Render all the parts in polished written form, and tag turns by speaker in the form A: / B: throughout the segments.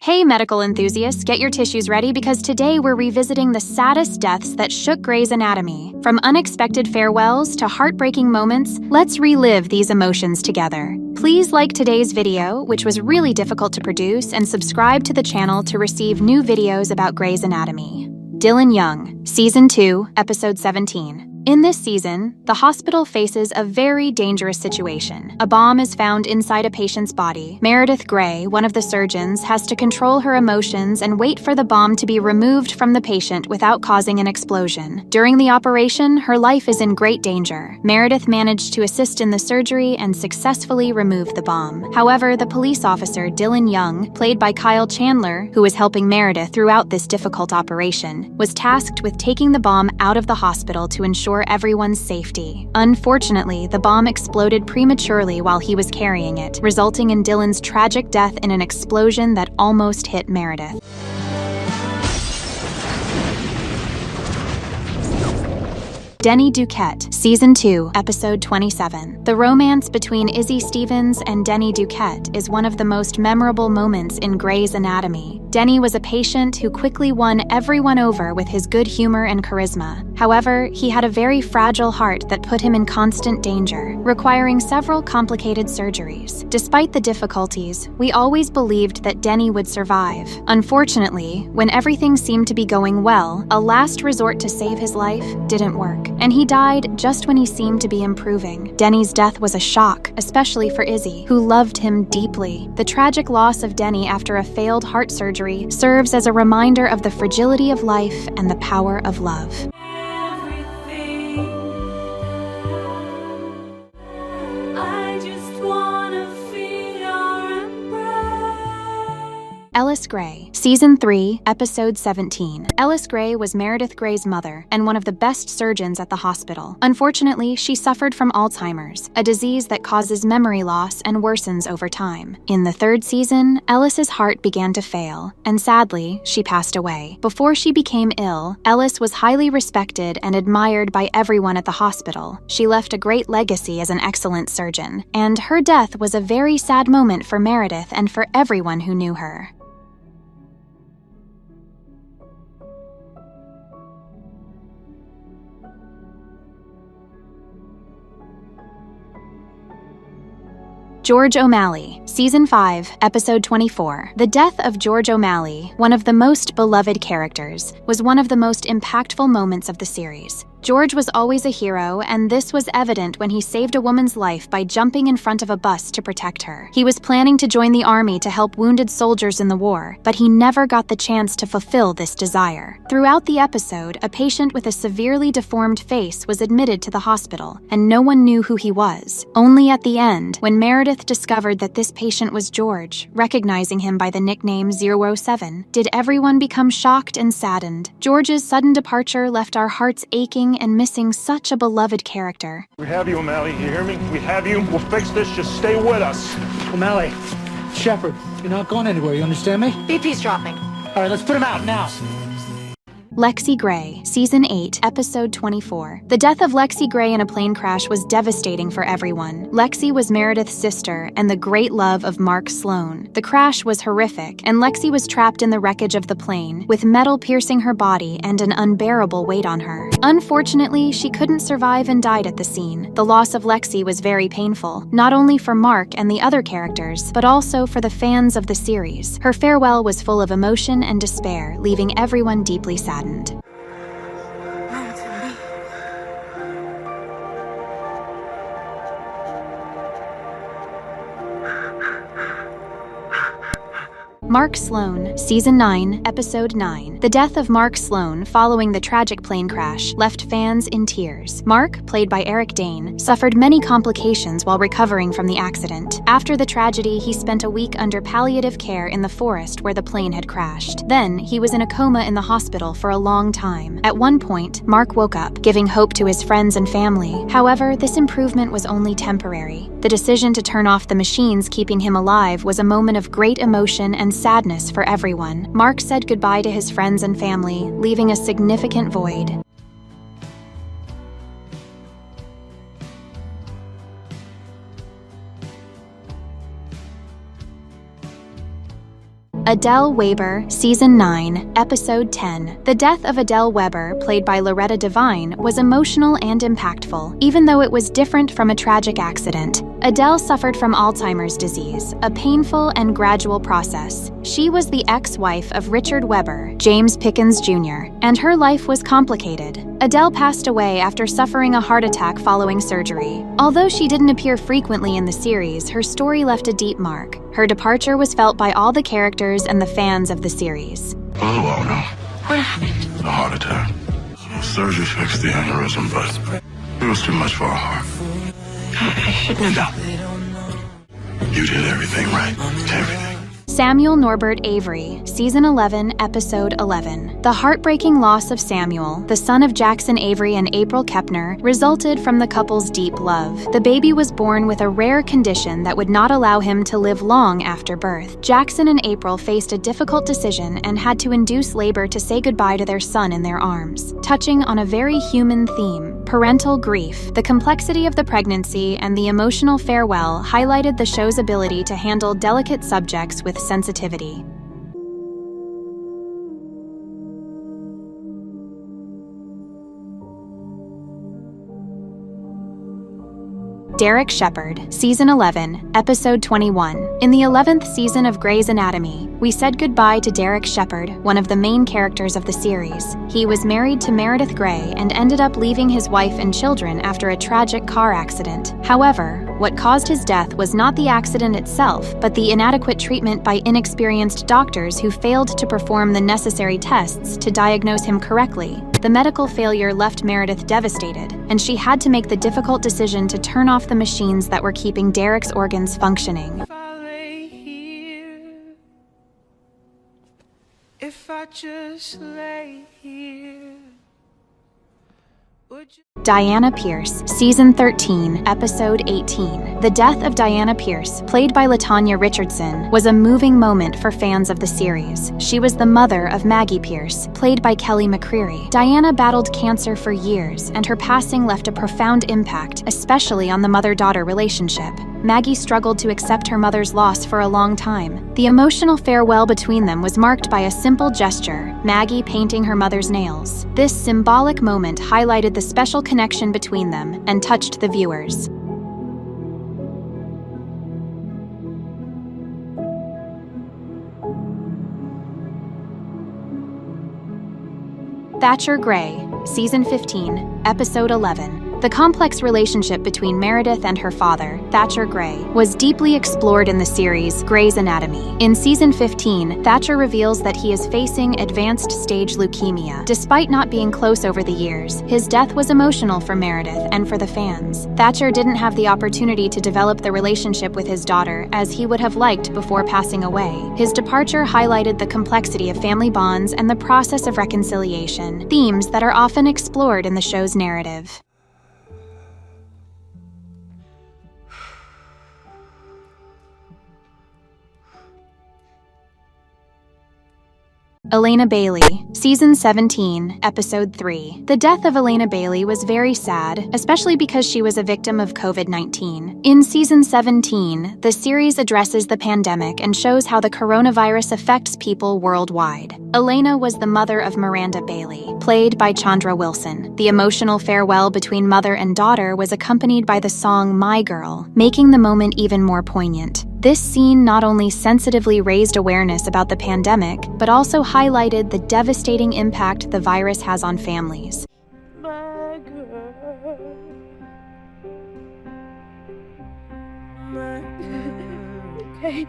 A: Hey medical enthusiasts, get your tissues ready because today we're revisiting the saddest deaths that shook Grey's Anatomy. From unexpected farewells to heartbreaking moments, let's relive these emotions together. Please like today's video, which was really difficult to produce, and subscribe to the channel to receive new videos about Grey's Anatomy. Dylan Young, Season 2, Episode 17. In this season, the hospital faces a very dangerous situation. A bomb is found inside a patient's body. Meredith Gray, one of the surgeons, has to control her emotions and wait for the bomb to be removed from the patient without causing an explosion. During the operation, her life is in great danger. Meredith managed to assist in the surgery and successfully remove the bomb. However, the police officer, Dylan Young, played by Kyle Chandler, who was helping Meredith throughout this difficult operation, was tasked with taking the bomb out of the hospital to ensure everyone's safety. Unfortunately, the bomb exploded prematurely while he was carrying it, resulting in Dylan's tragic death in an explosion that almost hit Meredith. Denny Duquette, Season 2, Episode 27. The romance between Izzy Stevens and Denny Duquette is one of the most memorable moments in Grey's Anatomy. Denny was a patient who quickly won everyone over with his good humor and charisma. However, he had a very fragile heart that put him in constant danger, requiring several complicated surgeries. Despite the difficulties, we always believed that Denny would survive. Unfortunately, when everything seemed to be going well, a last resort to save his life didn't work, and he died just when he seemed to be improving. Denny's death was a shock, especially for Izzy, who loved him deeply. The tragic loss of Denny after a failed heart surgery serves as a reminder of the fragility of life and the power of love. Ellis Gray, Season 3, Episode 17. Ellis Gray was Meredith Gray's mother and one of the best surgeons at the hospital. Unfortunately, she suffered from Alzheimer's, a disease that causes memory loss and worsens over time. In the third season, Ellis's heart began to fail, and sadly, she passed away. Before she became ill, Ellis was highly respected and admired by everyone at the hospital. She left a great legacy as an excellent surgeon, and her death was a very sad moment for Meredith and for everyone who knew her. George O'Malley, Season 5, Episode 24. The death of George O'Malley, one of the most beloved characters, was one of the most impactful moments of the series. George was always a hero, and this was evident when he saved a woman's life by jumping in front of a bus to protect her. He was planning to join the army to help wounded soldiers in the war, but he never got the chance to fulfill this desire. Throughout the episode, a patient with a severely deformed face was admitted to the hospital, and no one knew who he was. Only at the end, when Meredith discovered that this patient was George, recognizing him by the nickname 007, did everyone become shocked and saddened. George's sudden departure left our hearts aching and missing such a beloved character.
B: We have you, O'Malley. You hear me? We have you. We'll fix this. Just stay with us.
C: O'Malley, Shepard, you're not going anywhere. You understand me?
D: BP's dropping.
C: All right, let's put him out now.
A: Lexi Gray, Season 8, Episode 24. The death of Lexi Gray in a plane crash was devastating for everyone. Lexi was Meredith's sister and the great love of Mark Sloan. The crash was horrific, and Lexi was trapped in the wreckage of the plane, with metal piercing her body and an unbearable weight on her. Unfortunately, she couldn't survive and died at the scene. The loss of Lexi was very painful, not only for Mark and the other characters, but also for the fans of the series. Her farewell was full of emotion and despair, leaving everyone deeply saddened. Mark Sloan, Season 9, Episode 9. The death of Mark Sloan following the tragic plane crash left fans in tears. Mark, played by Eric Dane, suffered many complications while recovering from the accident. After the tragedy, he spent a week under palliative care in the forest where the plane had crashed. Then, he was in a coma in the hospital for a long time. At one point, Mark woke up, giving hope to his friends and family. However, this improvement was only temporary. The decision to turn off the machines keeping him alive was a moment of great emotion and sadness for everyone. Mark said goodbye to his friends and family, leaving a significant void. Adele Webber, Season 9, Episode 10. The death of Adele Webber, played by Loretta Devine, was emotional and impactful, even though it was different from a tragic accident. Adele suffered from Alzheimer's disease, a painful and gradual process. She was the ex-wife of Richard Webber, James Pickens Jr., and her life was complicated. Adele passed away after suffering a heart attack following surgery. Although she didn't appear frequently in the series, her story left a deep mark. Her departure was felt by all the characters and the fans of the series.
D: Oh, well, no. What happened? A heart attack. Surgery fixed the aneurysm, but it was too much for her heart.
E: I shouldn't have done.
D: You did everything right. Everything.
A: Samuel Norbert Avery, Season 11, Episode 11. The heartbreaking loss of Samuel, the son of Jackson Avery and April Kepner, resulted from the couple's deep love. The baby was born with a rare condition that would not allow him to live long after birth. Jackson and April faced a difficult decision and had to induce labor to say goodbye to their son in their arms, touching on a very human theme: parental grief. The complexity of the pregnancy and the emotional farewell highlighted the show's ability to handle delicate subjects with sensitivity. Derek Shepherd, Season 11, Episode 21. In the 11th season of Grey's Anatomy, we said goodbye to Derek Shepherd, one of the main characters of the series. He was married to Meredith Grey and ended up leaving his wife and children after a tragic car accident. However, what caused his death was not the accident itself, but the inadequate treatment by inexperienced doctors who failed to perform the necessary tests to diagnose him correctly. The medical failure left Meredith devastated, and she had to make the difficult decision to turn off the machines that were keeping Derek's organs functioning.
E: If I just lay here, would you?
A: Diana Pierce, Season 13, Episode 18. The death of Diana Pierce, played by LaTanya Richardson, was a moving moment for fans of the series. She was the mother of Maggie Pierce, played by Kelly McCreary. Diana battled cancer for years, and her passing left a profound impact, especially on the mother-daughter relationship. Maggie struggled to accept her mother's loss for a long time. The emotional farewell between them was marked by a simple gesture: Maggie painting her mother's nails. This symbolic moment highlighted the special connection between them and touched the viewers. Thatcher Gray, Season 15, Episode 11. The complex relationship between Meredith and her father, Thatcher Gray, was deeply explored in the series Grey's Anatomy. In Season 15, Thatcher reveals that he is facing advanced stage leukemia. Despite not being close over the years, his death was emotional for Meredith and for the fans. Thatcher didn't have the opportunity to develop the relationship with his daughter as he would have liked before passing away. His departure highlighted the complexity of family bonds and the process of reconciliation, themes that are often explored in the show's narrative. Elena Bailey, Season 17, Episode 3. The death of Elena Bailey was very sad, especially because she was a victim of COVID-19. In Season 17, the series addresses the pandemic and shows how the coronavirus affects people worldwide. Elena was the mother of Miranda Bailey, played by Chandra Wilson. The emotional farewell between mother and daughter was accompanied by the song My Girl, making the moment even more poignant. This scene not only sensitively raised awareness about the pandemic, but also highlighted the devastating impact the virus has on families.
E: My girl, my girl. Okay.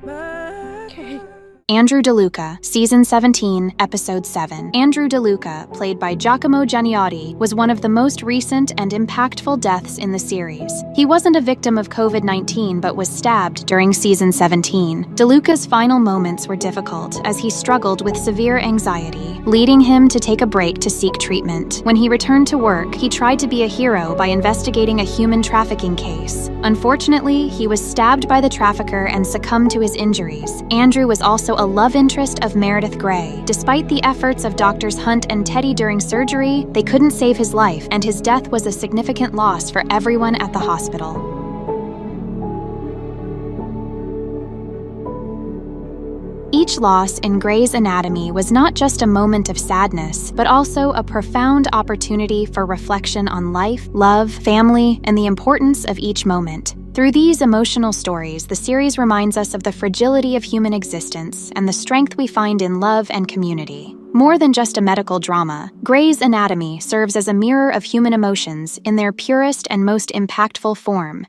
E: Okay.
A: Andrew DeLuca, Season 17, Episode 7. Andrew DeLuca, played by Giacomo Gianniotti, was one of the most recent and impactful deaths in the series. He wasn't a victim of COVID-19 but was stabbed during Season 17. DeLuca's final moments were difficult as he struggled with severe anxiety, leading him to take a break to seek treatment. When he returned to work, he tried to be a hero by investigating a human trafficking case. Unfortunately, he was stabbed by the trafficker and succumbed to his injuries. Andrew was also a love interest of Meredith Grey. Despite the efforts of Doctors Hunt and Teddy during surgery, they couldn't save his life, and his death was a significant loss for everyone at the hospital. Each loss in Gray's Anatomy was not just a moment of sadness, but also a profound opportunity for reflection on life, love, family, and the importance of each moment. Through these emotional stories, the series reminds us of the fragility of human existence and the strength we find in love and community. More than just a medical drama, Gray's Anatomy serves as a mirror of human emotions in their purest and most impactful form.